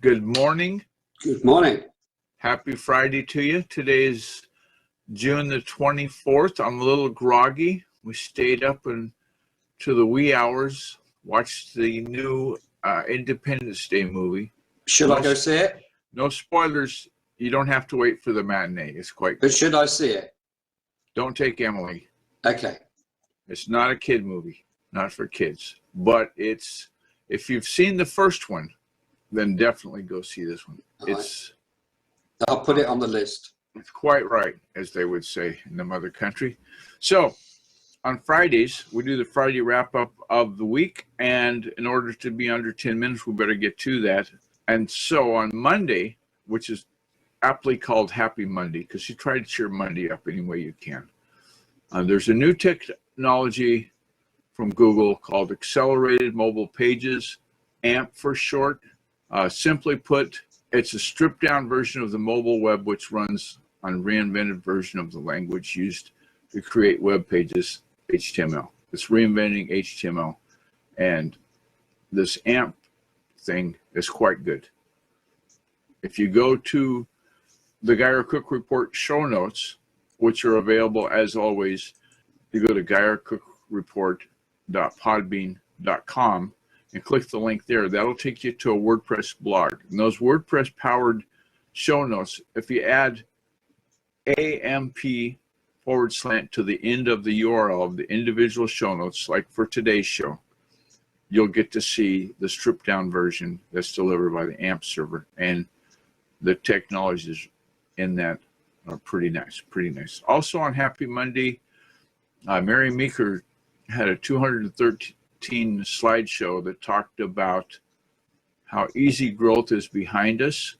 Good morning. Good morning. Happy Friday to you. Today is June the 24th. I'm a little groggy. We stayed up to the wee hours, watched the new Independence Day movie. Should I go see it? No spoilers. You don't have to wait for the matinee. It's quite But good. should I see it? Don't take Emily. Okay. It's not a kid movie, not for kids. But if you've seen the first one, then definitely go see this one. I'll put it on the list. It's quite right, as they would say in the mother country. So on Fridays, we do the Friday wrap-up of the week. And in order to be under 10 minutes, we better get to that. And so on Monday, which is aptly called Happy Monday, because you try to cheer Monday up any way you can. There's a new technology from Google called Accelerated Mobile Pages, AMP for short. Simply put, it's a stripped-down version of the mobile web, which runs on a reinvented version of the language used to create web pages, HTML. It's reinventing HTML, and this AMP thing is quite good. If you go to the Geyer Cook Report show notes, which are available as always, you go to geyercookreport.podbean.com and click the link there. That'll take you to a WordPress blog. And those WordPress powered show notes, if you add AMP / to the end of the URL of the individual show notes, like for today's show, you'll get to see the stripped down version that's delivered by the AMP server. And the technologies in that are pretty nice. Also on Happy Monday, Mary Meeker had a 213 slideshow that talked about how easy growth is behind us.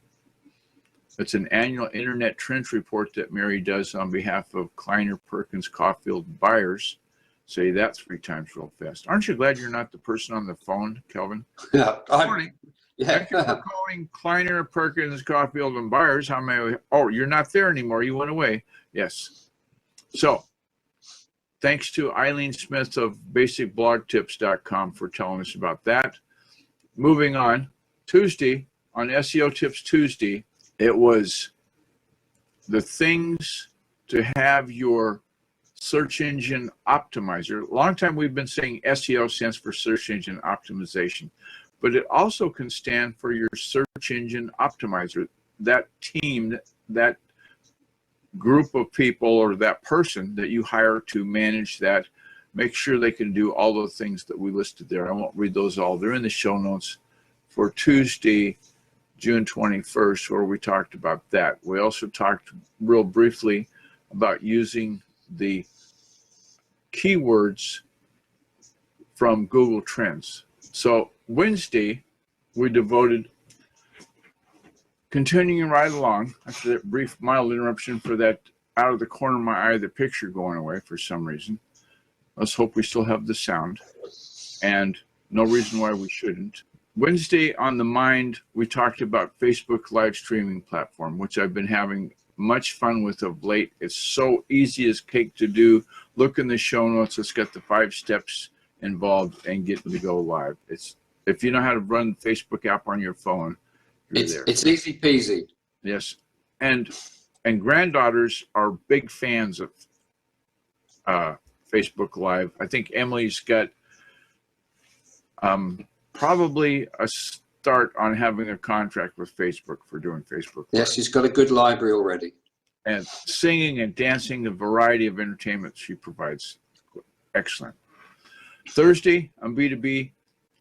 It's an annual internet trends report that Mary does on behalf of Kleiner Perkins Caulfield buyers. Say that 3 times real fast. Aren't you glad you're not the person on the phone, Kelvin? Yeah. Good morning. Thank you for calling Kleiner Perkins Caulfield and buyers. How may we? Oh, you're not there anymore. You went away. Yes. So thanks to Eileen Smith of basicblogtips.com for telling us about that. Moving on, Tuesday, on SEO Tips Tuesday, it was the things to have your search engine optimizer. A long time we've been saying SEO stands for search engine optimization, but it also can stand for your search engine optimizer. That team, that group of people or that person that you hire to manage that, make sure they can do all the things that we listed there. I won't read those all. They're in the show notes for Tuesday, June 21st, where we talked about that. We also talked real briefly about using the keywords from Google Trends. So Wednesday, we devoted continuing right along after that brief mild interruption for that out of the corner of my eye, the picture going away for some reason. Let's hope we still have the sound, and no reason why we shouldn't. Wednesday on the mind, we talked about Facebook live streaming platform, which I've been having much fun with of late. It's so easy as cake to do. Look in the show notes. It's got the 5 steps involved and get to go live. If you know how to run the Facebook app on your phone, it's easy peasy. Yes, and granddaughters are big fans of Facebook Live. I think Emily's got probably a start on having a contract with Facebook for doing Facebook Live. Yes, she's got a good library already. And singing and dancing, the variety of entertainment she provides, excellent. Thursday on B2B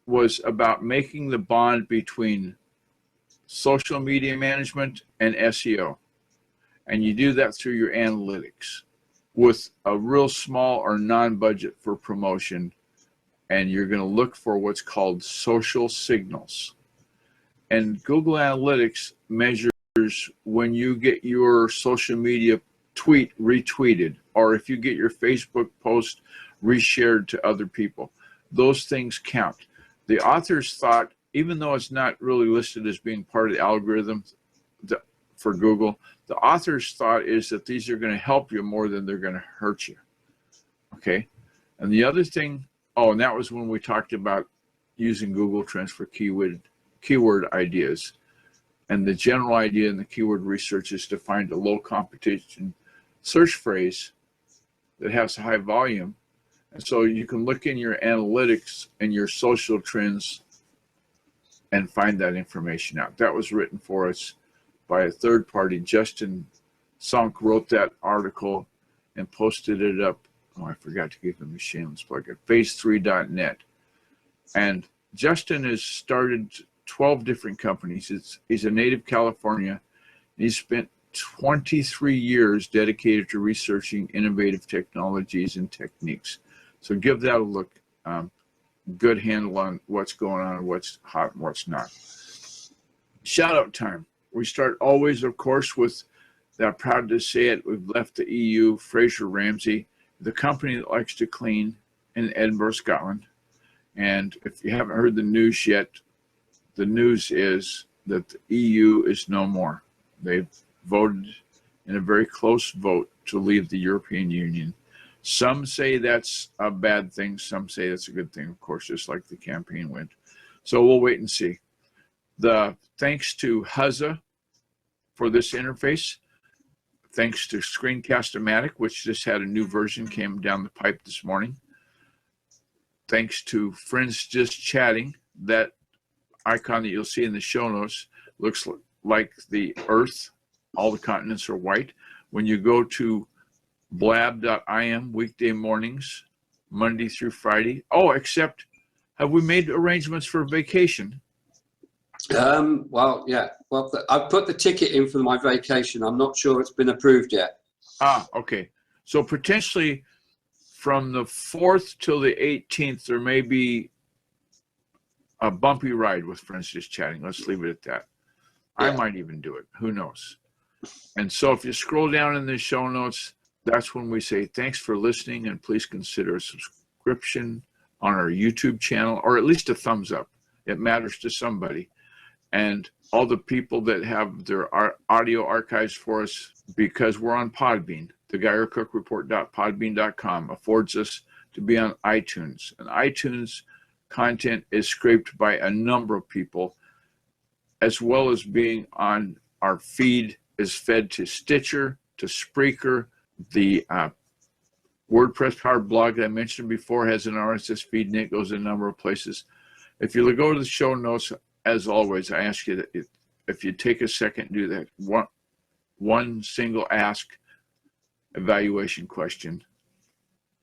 was about making the bond between social media management and SEO. And you do that through your analytics with a real small or non-budget for promotion. And you're going to look for what's called social signals. And Google Analytics measures when you get your social media tweet retweeted, or if you get your Facebook post reshared to other people. Those things count. The authors thought, even though it's not really listed as being part of the algorithm for Google, the authors thought is that these are going to help you more than they're going to hurt you. Okay. And the other thing, and that was when we talked about using Google Trends for keyword ideas. And the general idea in the keyword research is to find a low competition search phrase that has high volume. And so you can look in your analytics and your social trends and find that information out. That was written for us by a third party. Justin Sunk wrote that article and posted it up. Oh, I forgot to give him a shameless plug at phase3.net. And Justin has started 12 different companies. He's a native California. He's spent 23 years dedicated to researching innovative technologies and techniques. So give that a look. Good handle on what's going on, what's hot and what's not. Shout out time. We start always, of course, with that, proud to say it, we've left the EU, Fraser Ramsey, the company that likes to clean in Edinburgh, Scotland. And if you haven't heard the news yet, the news is that the EU is no more. They've voted in a very close vote to leave the European Union. Some say that's a bad thing. Some say that's a good thing, of course, just like the campaign went. So we'll wait and see. Thanks to Huzza for this interface. Thanks to Screencast-O-Matic, which just had a new version, came down the pipe this morning. Thanks to Friends Just Chatting. That icon that you'll see in the show notes looks like the Earth. All the continents are white. When you go to blab.im weekday mornings, Monday through Friday. Oh, except, have we made arrangements for vacation? Well, yeah. Well, I've put the ticket in for my vacation. I'm not sure it's been approved yet. Ah, okay. So potentially from the 4th till the 18th, there may be a bumpy ride with Friends Just Chatting. Let's leave it at that. Yeah. I might even do it. Who knows? And so if you scroll down in the show notes, that's when we say thanks for listening, and please consider a subscription on our YouTube channel, or at least a thumbs up. It matters to somebody. And all the people that have their audio archives for us, because we're on Podbean, the GuyerCookReport.podbean.com affords us to be on iTunes. And iTunes content is scraped by a number of people, as well as being on our feed is fed to Stitcher, to Spreaker. The WordPress powered blog that I mentioned before has an RSS feed, and it goes in a number of places. If you go to the show notes, as always, I ask you that if you take a second, do that one single ask evaluation question.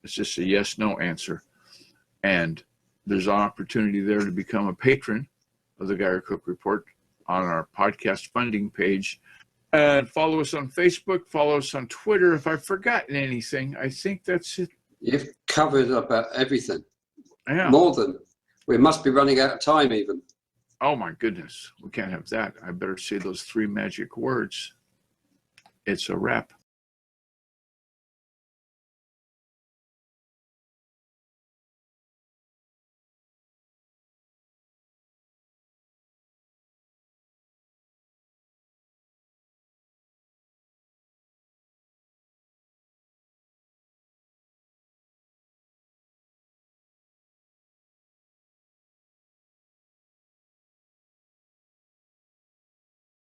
It's just a yes, no answer. And there's an opportunity there to become a patron of the Guyer Cook Report on our podcast funding page. And follow us on Facebook, follow us on Twitter. If I've forgotten anything, I think that's it. You've covered about everything. Yeah. More than. We must be running out of time even. Oh my goodness. We can't have that. I better say those 3 magic words. It's a wrap.